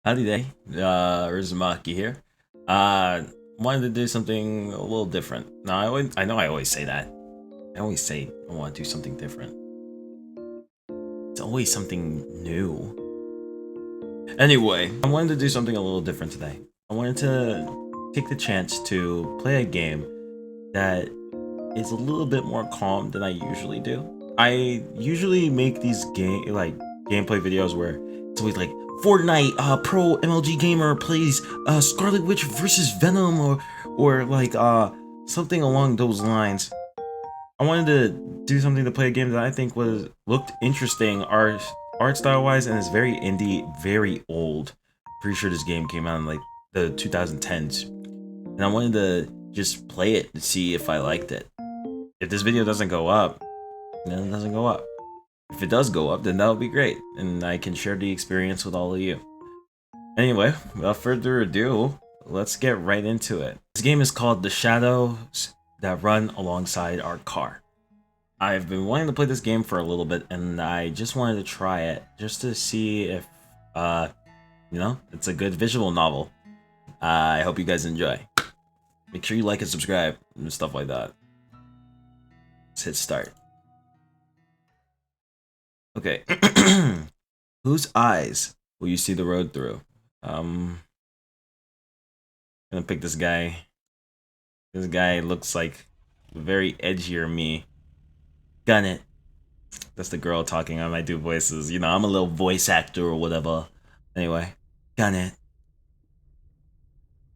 Howdy day, Ruzumakii here. Uh, Wanted to do something a little different. Now, I know I always say that. I always say I want to do something different. It's always something new. Anyway, I wanted to do something a little different today. I wanted to take the chance to play a game that is a little bit more calm than I usually do. I usually make these gameplay videos where it's always like Fortnite pro MLG gamer plays Scarlet Witch versus Venom or like something along those lines. I wanted to do something to play a game that I think was looked interesting art style wise and is very indie, very old. Pretty sure this game came out in like the 2010s. And I wanted to just play it to see if I liked it. If this video doesn't go up, then it doesn't go up. If it does go up, then that would be great, and I can share the experience with all of you. Anyway, without further ado, let's get right into it. This game is called The Shadows That Run Alongside Our Car. I've been wanting to play this game for a little bit, and I just wanted to try it, just to see if, it's a good visual novel. I hope you guys enjoy. Make sure you like and subscribe, and stuff like that. Let's hit start. Okay. Whose eyes will you see the road through? Gonna pick this guy. This guy looks like very edgier me. Gun it. That's the girl talking. I might do voices. You know, I'm a little voice actor or whatever. Anyway, gun it.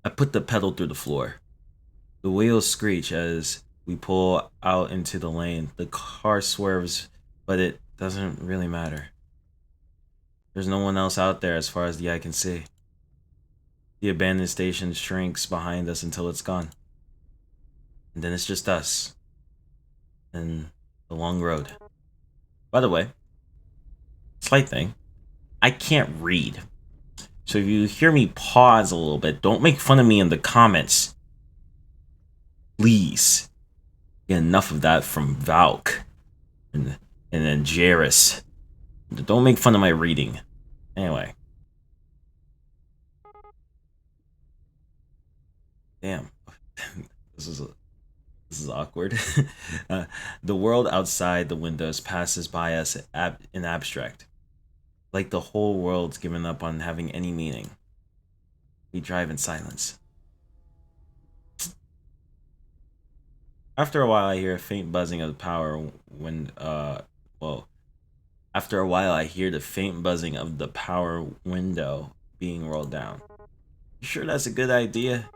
I put the pedal through the floor. The wheels screech as we pull out into the lane. The car swerves, but it doesn't really matter. There's no one else out there as far as the eye can see. The abandoned station shrinks behind us until it's gone. And then it's just us. And the long road. By the way, slight thing, I can't read. So if you hear me pause a little bit, don't make fun of me in the comments. Please. Get enough of that from Valk. And then Jairus. Don't make fun of my reading. Anyway. Damn. this is awkward. The world outside the windows passes by us in abstract. Like the whole world's given up on having any meaning. We drive in silence. After a while, I hear a faint buzzing of the power when, after a while, I hear the faint buzzing of the power window being rolled down. You sure that's a good idea?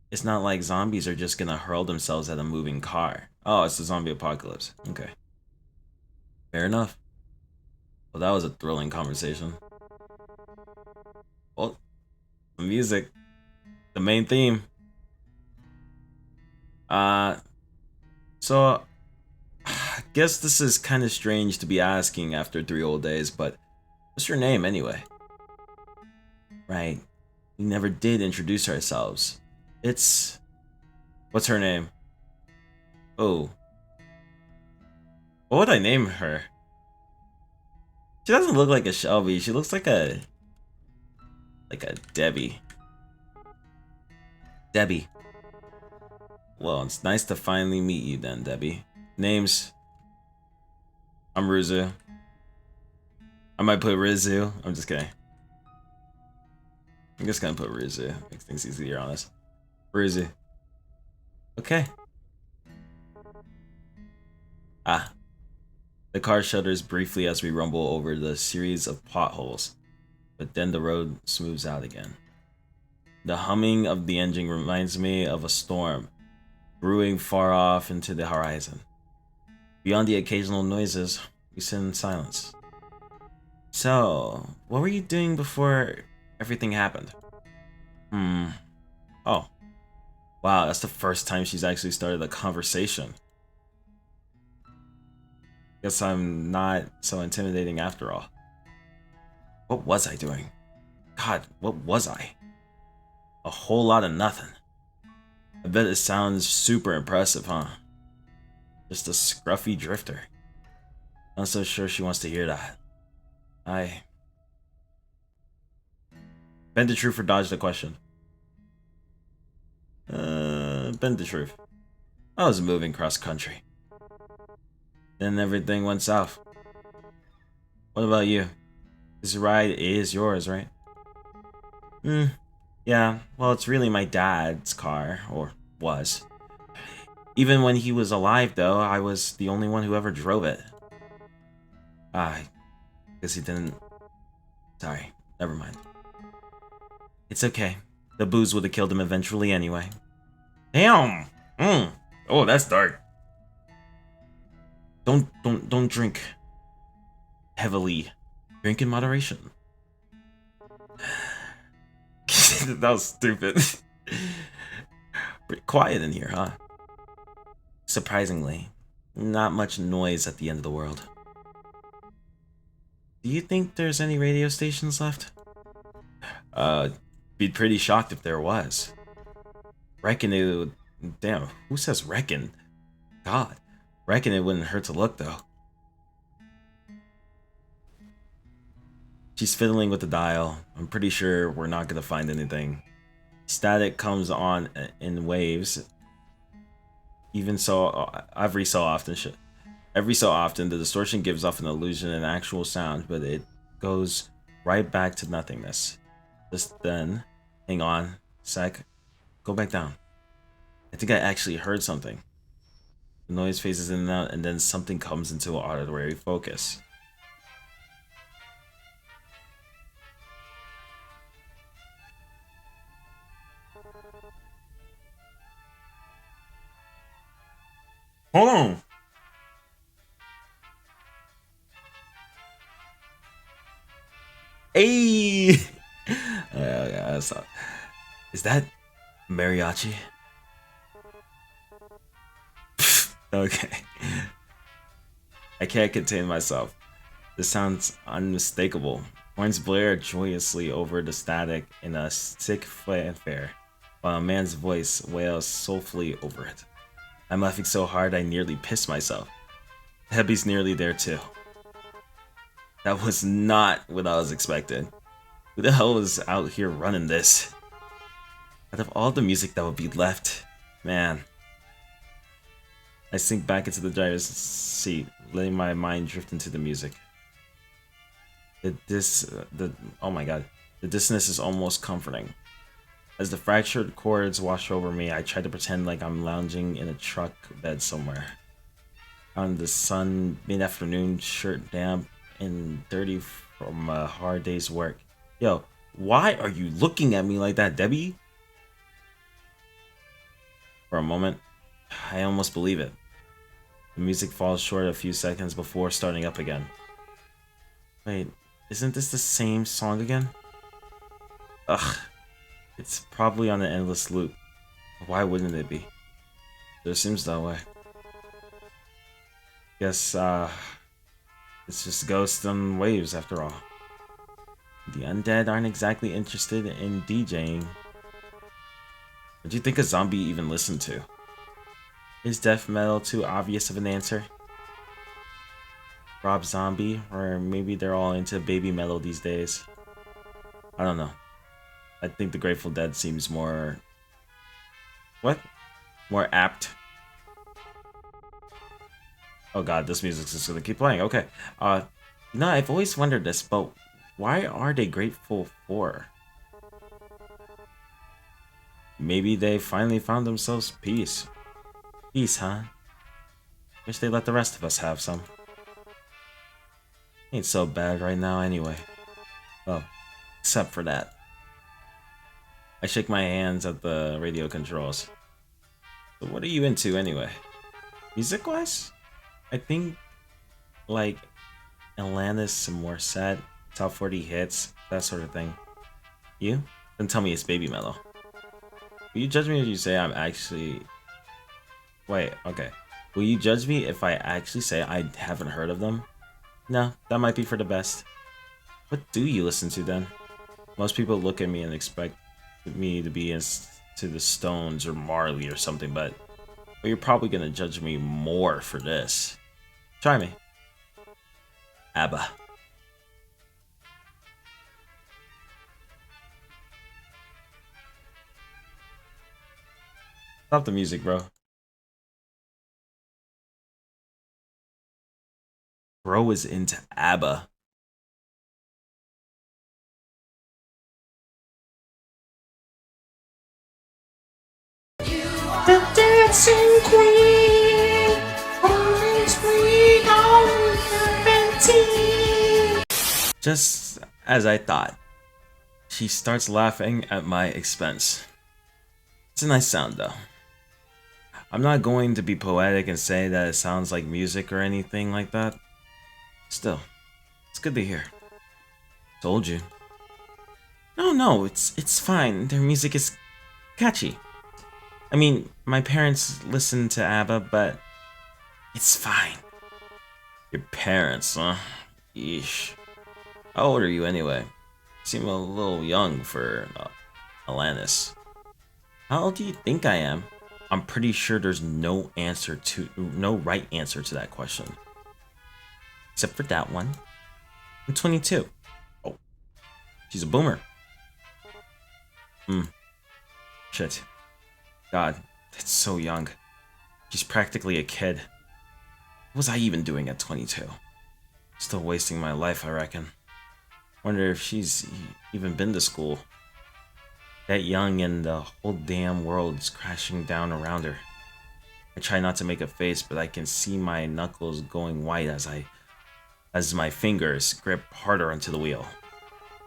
It's not like zombies are just gonna hurl themselves at a moving car. Oh, it's the zombie apocalypse. Okay. Fair enough. Well, that was a thrilling conversation. Well, the music. The main theme. Uh, so I guess this is kind of strange to be asking after 3 whole days, but what's your name anyway? Right. We never did introduce ourselves. It's... What's her name? Oh. What would I name her? She doesn't look like a Shelby. She looks like a... Like a Debbie. Debbie. Well, it's nice to finally meet you then, Debbie. Names... I'm Ruzu. I might put Ruzu. I'm just kidding. I'm just gonna put Ruzu. Makes things easier on us. Ruzu. Okay. Ah. The car shudders briefly as we rumble over the series of potholes, but then the road smooths out again. The humming of the engine reminds me of a storm brewing far off into the horizon. Beyond the occasional noises, we sit in silence. So, what were you doing before everything happened? Oh. Wow, that's the first time she's actually started a conversation. Guess I'm not so intimidating after all. What was I doing? God, what was I? A whole lot of nothing. I bet it sounds super impressive, huh? Just a scruffy drifter. I'm so sure she wants to hear that. I Bend the truth or dodge the question. Bend the truth. I was moving cross country. Then everything went south. What about you? This ride is yours, right? Yeah, well, it's really my dad's car, or was. Even when he was alive, though, I was the only one who ever drove it. I guess he didn't. Sorry, never mind. It's okay. The booze would have killed him eventually anyway. Damn! Oh, that's dark. Don't drink heavily. Drink in moderation. That was stupid. Pretty quiet in here, huh? Surprisingly, not much noise at the end of the world. Do you think there's any radio stations left? Be pretty shocked if there was. Reckon it would... Damn, who says reckon? God, reckon it wouldn't hurt to look, though. She's fiddling with the dial. I'm pretty sure we're not gonna find anything. Static comes on in waves. Even so, every so often, the distortion gives off an illusion and actual sound, but it goes right back to nothingness. Just then, hang on, sec, go back down. I think I actually heard something. The noise phases in and out, and then something comes into auditory focus. Hold on. Hey! Yeah, that's not... Is that mariachi? Okay. I can't contain myself. This sounds unmistakable. Horns blare joyously over the static in a sick fanfare, while a man's voice wails soulfully over it. I'm laughing so hard I nearly pissed myself. Hebby's nearly there too. That was not what I was expecting. Who the hell was out here running this? Out of all the music that would be left, man. I sink back into the driver's seat, letting my mind drift into the music. Oh my god, the dissonance is almost comforting. As the fractured chords wash over me, I try to pretend like I'm lounging in a truck bed somewhere. On the sun, mid-afternoon, shirt damp and dirty from a hard day's work. Yo, why are you looking at me like that, Debbie? For a moment, I almost believe it. The music falls short a few seconds before starting up again. Wait, isn't this the same song again? Ugh, it's probably on an endless loop. Why wouldn't it be? It seems that way. Guess, it's just ghosts and waves after all. The undead aren't exactly interested in DJing. What do you think a zombie even listened to? Is death metal too obvious of an answer? Rob Zombie, or maybe they're all into baby metal these days. I don't know. I think the Grateful Dead seems more... What? More apt. Oh god, this music's just gonna keep playing. Okay. You know, I've always wondered this, but why are they grateful for? Maybe they finally found themselves peace. Peace, huh? Wish they let the rest of us have some. Ain't so bad right now anyway. Well, except for that. I shake my hands at the radio controls. So what are you into anyway? Music-wise? I think, like, Alanis and Morissette, top 40 hits, that sort of thing. You? Then tell me it's baby metal. Will you judge me if you say I'm actually... Wait, okay. Will you judge me if I actually say I haven't heard of them? No, that might be for the best. What do you listen to then? Most people look at me and expect me to be into the Stones or Marley or something, but you're probably gonna judge me more for this. Try me. ABBA. Stop the music, bro. Bro is into ABBA. The dancing queen, always sweet on serpentine. Just as I thought, she starts laughing at my expense. It's a nice sound, though. I'm not going to be poetic and say that it sounds like music or anything like that. Still, it's good to hear. Told you. No, it's fine. Their music is catchy. I mean, my parents listen to ABBA, but it's fine. Your parents, huh? Yeesh. How old are you anyway? You seem a little young for Alanis. How old do you think I am? I'm pretty sure there's no right answer to that question. Except for that one. I'm 22. Oh, she's a boomer. Shit. God, that's so young. She's practically a kid. What was I even doing at 22? Still wasting my life, I reckon. Wonder if she's even been to school. That young and the whole damn world's crashing down around her. I try not to make a face, but I can see my knuckles going white as my fingers grip harder onto the wheel.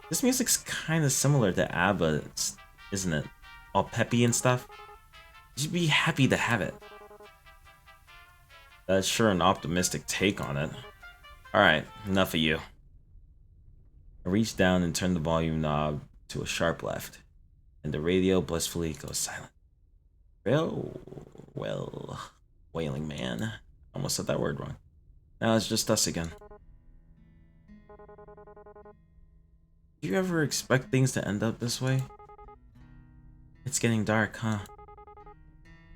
This music's kind of similar to ABBA, isn't it? All peppy and stuff. You'd be happy to have it. That's sure an optimistic take on it. Alright, enough of you. I reach down and turn the volume knob to a sharp left, and the radio blissfully goes silent. Well, wailing man. Almost said that word wrong. Now it's just us again. Do you ever expect things to end up this way? It's getting dark, huh?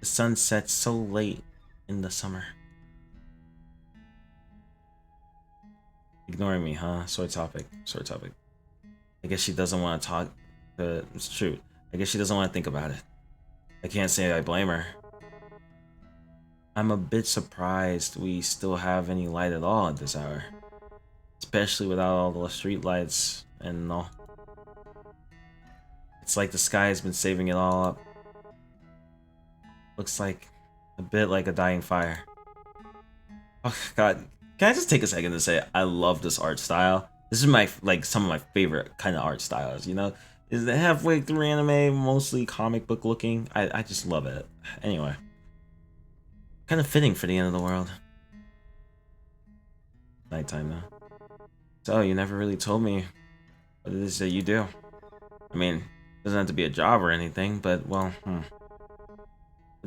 The sun sets so late in the summer. Ignoring me, huh? Sore topic. I guess she doesn't want to talk. It's true. I guess she doesn't want to think about it. I can't say I blame her. I'm a bit surprised we still have any light at all at this hour. Especially without all the street lights and all. It's like the sky has been saving it all up. Looks like a bit like a dying fire. Oh god, can I just take a second to say I love this art style? This is my some of my favorite kind of art styles, you know? Is the halfway through anime, mostly comic book looking. I just love it. Anyway. Kind of fitting for the end of the world. Nighttime though. So you never really told me what it is that you do. I mean, it doesn't have to be a job or anything, but well, what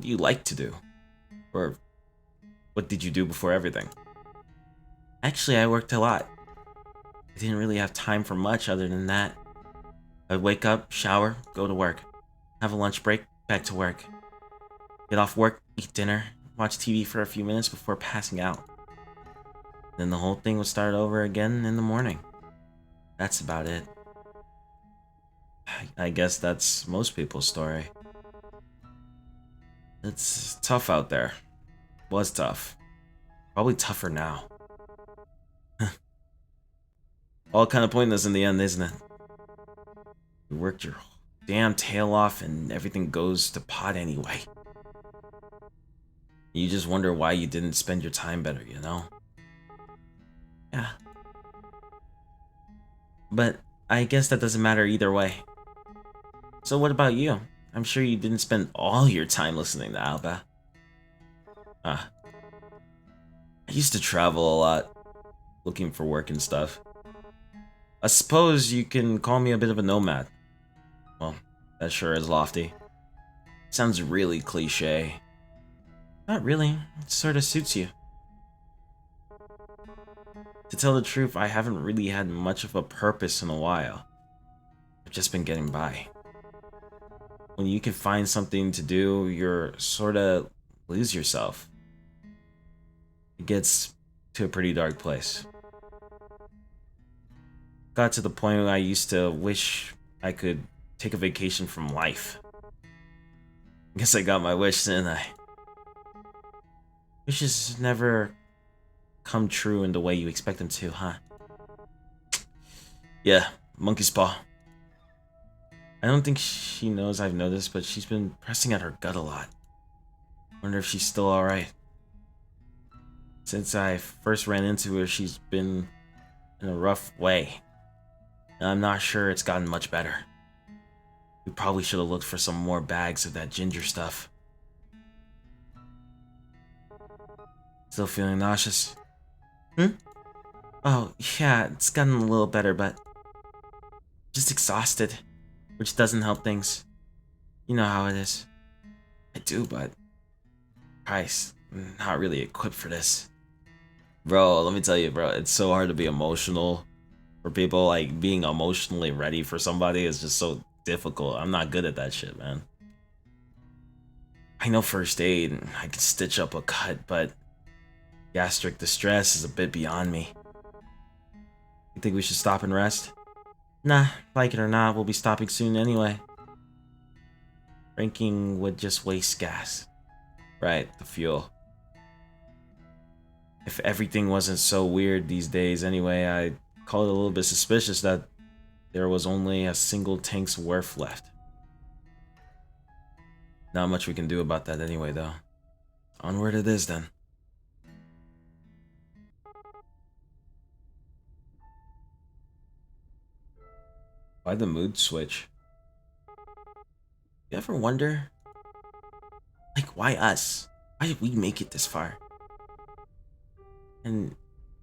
do you like to do? Or what did you do before everything? Actually, I worked a lot. I didn't really have time for much other than that. I'd wake up, shower, go to work. Have a lunch break, back to work. Get off work, eat dinner, watch TV for a few minutes before passing out. Then the whole thing would start over again in the morning. That's about it. I guess that's most people's story. It's tough out there. Was tough. Probably tougher now. All kind of pointless in the end, isn't it? You worked your damn tail off and everything goes to pot anyway. You just wonder why you didn't spend your time better, you know? Yeah. But I guess that doesn't matter either way. So what about you? I'm sure you didn't spend all your time listening to ABBA. I used to travel a lot, looking for work and stuff. I suppose you can call me a bit of a nomad. Well, that sure is lofty. Sounds really cliche. Not really, it sorta suits you. To tell the truth, I haven't really had much of a purpose in a while. I've just been getting by. When you can find something to do, you're sorta lose yourself. It gets to a pretty dark place. Got to the point where I used to wish I could take a vacation from life. Guess I got my wish, didn't I? Wishes never come true in the way you expect them to, huh? Yeah, monkey's paw. I don't think she knows I've noticed, but she's been pressing at her gut a lot. Wonder if she's still alright. Since I first ran into her, she's been in a rough way. And I'm not sure it's gotten much better. We probably should have looked for some more bags of that ginger stuff. Still feeling nauseous? Hmm? Oh, yeah, it's gotten a little better, but just exhausted, which doesn't help things. You know how it is. I do, but Christ, I'm not really equipped for this. Bro, let me tell you, bro, it's so hard to be emotional. For people, like, being emotionally ready for somebody is just so difficult. I'm not good at that shit, man. I know first aid, and I can stitch up a cut, but gastric distress is a bit beyond me. You think we should stop and rest? Nah, like it or not, we'll be stopping soon anyway. Drinking would just waste gas. Right, the fuel. If everything wasn't so weird these days anyway, I'd call it a little bit suspicious that there was only a single tank's worth left. Not much we can do about that anyway, though. Onward it is, then. Why the mood switch? You ever wonder? Like, why us? Why did we make it this far? And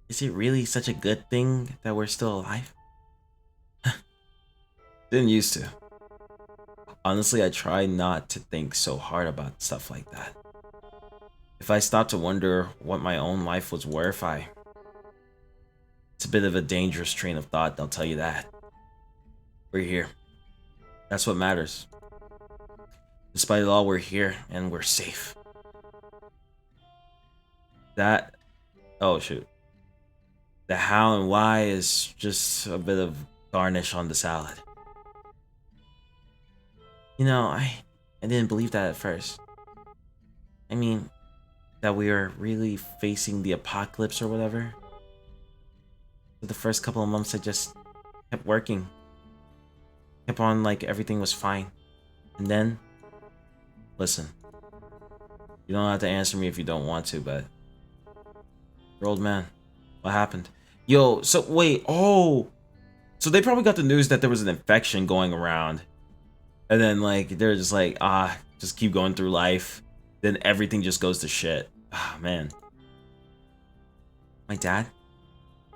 is it really such a good thing that we're still alive? Didn't used to. Honestly, I try not to think so hard about stuff like that. If I stop to wonder what my own life was worth, it's a bit of a dangerous train of thought, I'll tell you that. We're here. That's what matters. Despite it all, we're here, and we're safe. That... Oh, shoot. The how and why is just a bit of garnish on the salad. You know, I didn't believe that at first. I mean, that we were really facing the apocalypse or whatever. For the first couple of months, I just kept working. Kept on like everything was fine. And then, listen. You don't have to answer me if you don't want to, but... Your old man. What happened? Yo, so wait, oh! So they probably got the news that there was an infection going around. And then like, they're just like, just keep going through life. Then everything just goes to shit. Ah, man. My dad?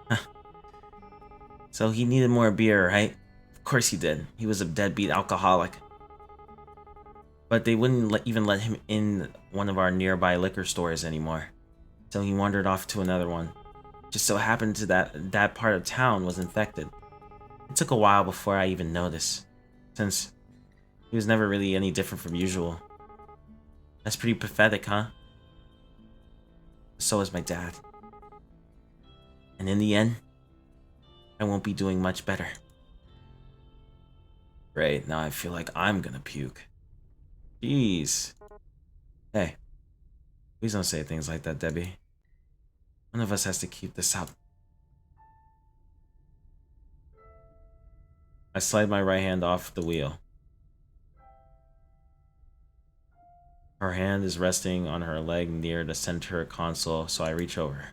Huh. So he needed more beer, right? Of course he did. He was a deadbeat alcoholic. But they wouldn't even let him in one of our nearby liquor stores anymore. So he wandered off to another one. Just so happened to that part of town was infected. It took a while before I even noticed, since he was never really any different from usual. That's pretty pathetic, huh? So is my dad. And in the end, I won't be doing much better. Great, now I feel like I'm gonna puke. Jeez. Hey, please don't say things like that, Debbie. One of us has to keep this up. I slide my right hand off the wheel. Her hand is resting on her leg near the center console, so I reach over.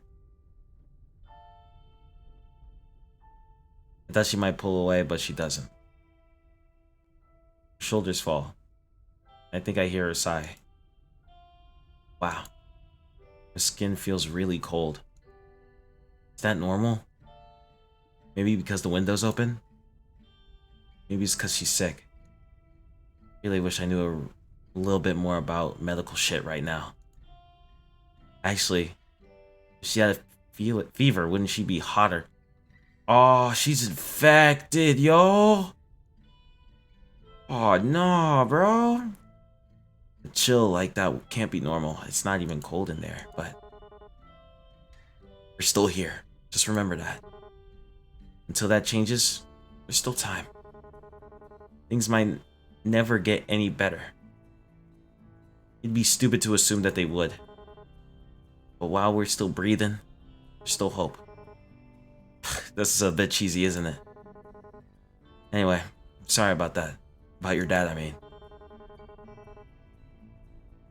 I thought she might pull away, but she doesn't. Her shoulders fall. I think I hear her sigh. Wow. Her skin feels really cold. Is that normal? Maybe because the window's open? Maybe it's because she's sick. Really wish I knew a little bit more about medical shit right now. Actually, if she had a fever, wouldn't she be hotter? Oh, she's infected, yo! Oh, no, bro. A chill like that can't be normal. It's not even cold in there, but... We're still here. Just remember that. Until that changes, there's still time. Things might never get any better. It'd be stupid to assume that they would. But while we're still breathing, there's still hope. This is a bit cheesy, isn't it? Anyway, sorry about that. About your dad, I mean.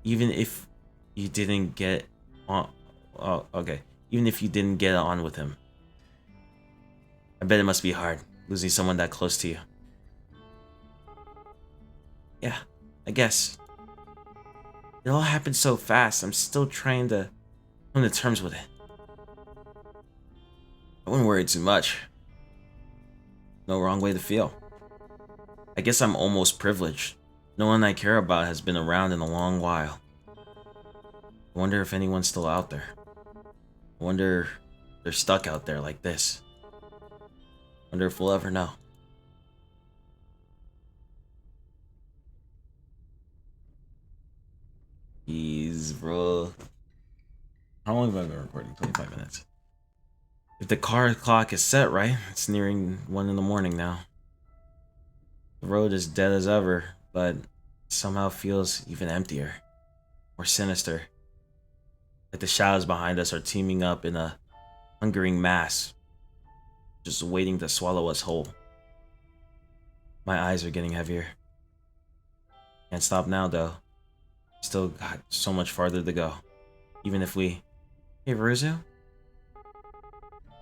Even if you didn't get on... Oh, okay. Even if you didn't get on with him. I bet it must be hard, losing someone that close to you. Yeah, I guess. It all happened so fast, I'm still trying to come to terms with it. I wouldn't worry too much. No wrong way to feel. I guess I'm almost privileged. No one I care about has been around in a long while. I wonder if anyone's still out there. I wonder if they're stuck out there like this. I wonder if we'll ever know. Jeez, bro. How long have I been recording? 25 minutes. If the car clock is set right, it's nearing 1 in the morning now. The road is dead as ever, but somehow feels even emptier. More sinister. Like the shadows behind us are teaming up in a hungering mass, just waiting to swallow us whole. My eyes are getting heavier. Can't stop now, though. Still got so much farther to go. Even if we... Hey, Ruzu?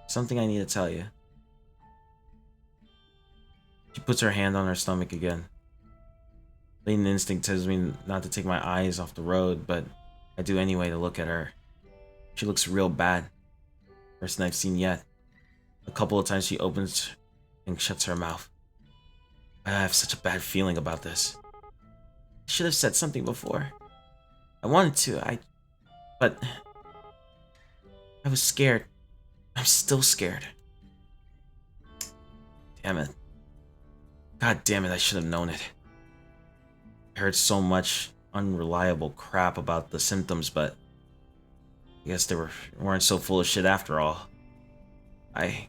Something I need to tell you. She puts her hand on her stomach again. Latent instinct tells me not to take my eyes off the road, but I do anyway to look at her. She looks real bad. Worst I've seen yet. A couple of times she opens and shuts her mouth. I have such a bad feeling about this. I should have said something before. I wanted to, but I was scared. I'm still scared. Damn it. God damn it, I should have known it. I heard so much unreliable crap about the symptoms, but I guess they weren't so full of shit after all. Hey,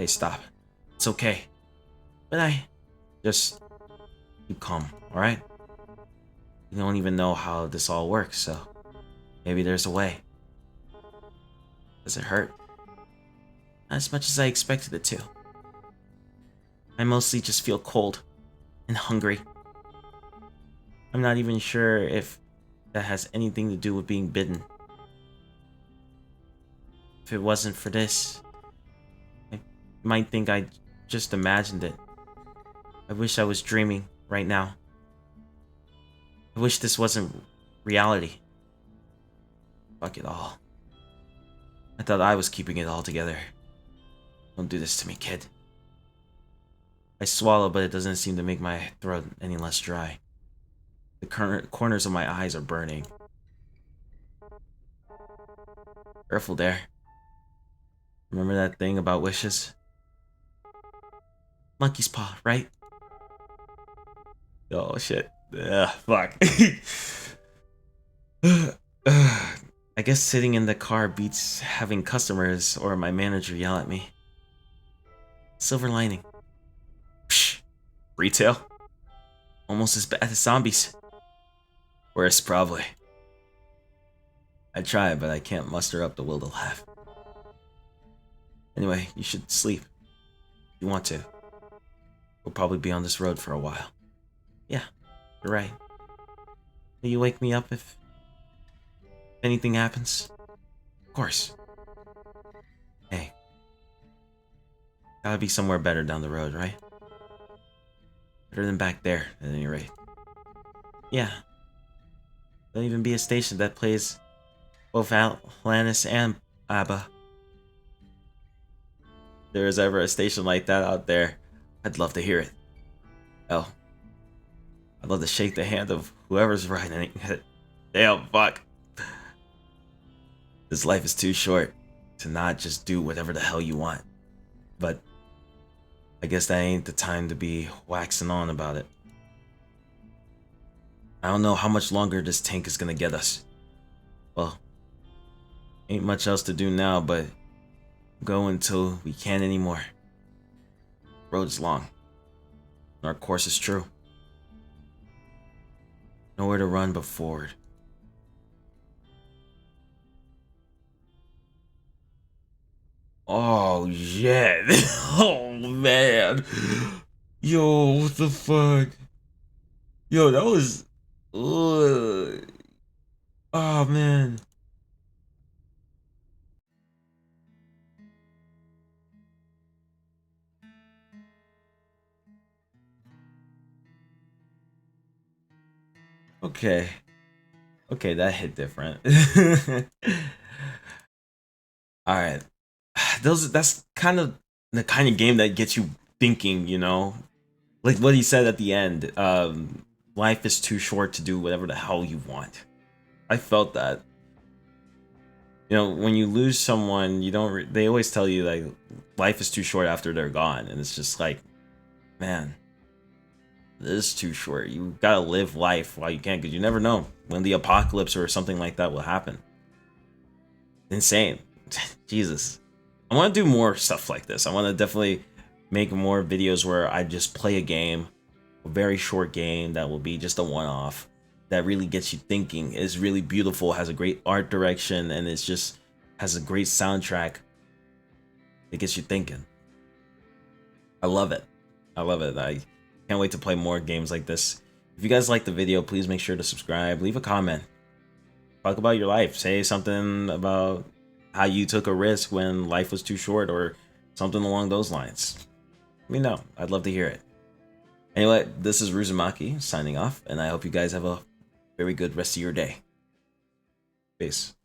stop. It's okay. But just keep calm, alright? You don't even know how this all works, so maybe there's a way. Does it hurt? Not as much as I expected it to. I mostly just feel cold and hungry. I'm not even sure if that has anything to do with being bitten. If it wasn't for this, I might think I just imagined it. I wish I was dreaming right now. I wish this wasn't reality. Fuck it all. I thought I was keeping it all together. Don't do this to me, kid. I swallow, but it doesn't seem to make my throat any less dry. The corners of my eyes are burning. Careful there. Remember that thing about wishes? Monkey's paw, right? Oh shit. Ugh, fuck. I guess sitting in the car beats having customers or my manager yell at me. Silver lining. Psh, retail? Almost as bad as zombies. Worse, probably. I try, but I can't muster up the will to laugh. Anyway, you should sleep. If you want to. We'll probably be on this road for a while. Yeah, you're right. Will you wake me up if anything happens? Of course. Hey. Gotta be somewhere better down the road, right? Better than back there, at any rate. Yeah. There'll even be a station that plays both Atlantis and ABBA. If there is ever a station like that out there, I'd love to hear it. Hell, I'd love to shake the hand of whoever's writing it. Damn, fuck. This life is too short to not just do whatever the hell you want. But I guess that ain't the time to be waxing on about it. I don't know how much longer this tank is gonna get us. Well, ain't much else to do now but go until we can't anymore. Road's long. And our course is true. Nowhere to run but forward. Oh shit. Oh man. Yo, what the fuck? Yo, that was ugh. Oh man. Okay. Okay, that hit different. Alright. That's kind of the kind of game that gets you thinking, you know? Like what he said at the end. Life is too short to do whatever the hell you want. I felt that. You know, when you lose someone, you don't. They always tell you like, life is too short after they're gone, and it's just like, man, this is too short. You gotta live life while you can, because you never know when the apocalypse or something like that will happen. Insane, Jesus. I want to do more stuff like this. I want to definitely make more videos where I just play a game, a very short game that will be just a one-off that really gets you thinking, is really beautiful, has a great art direction, and it's just has a great soundtrack that gets you thinking. I love it. I love it. I can't wait to play more games like this. If you guys like the video, please make sure to subscribe, leave a comment, talk about your life, say something about how you took a risk when life was too short or something along those lines. Let me know. I'd love to hear it. Anyway, this is Ruzumakii signing off, and I hope you guys have a very good rest of your day. Peace.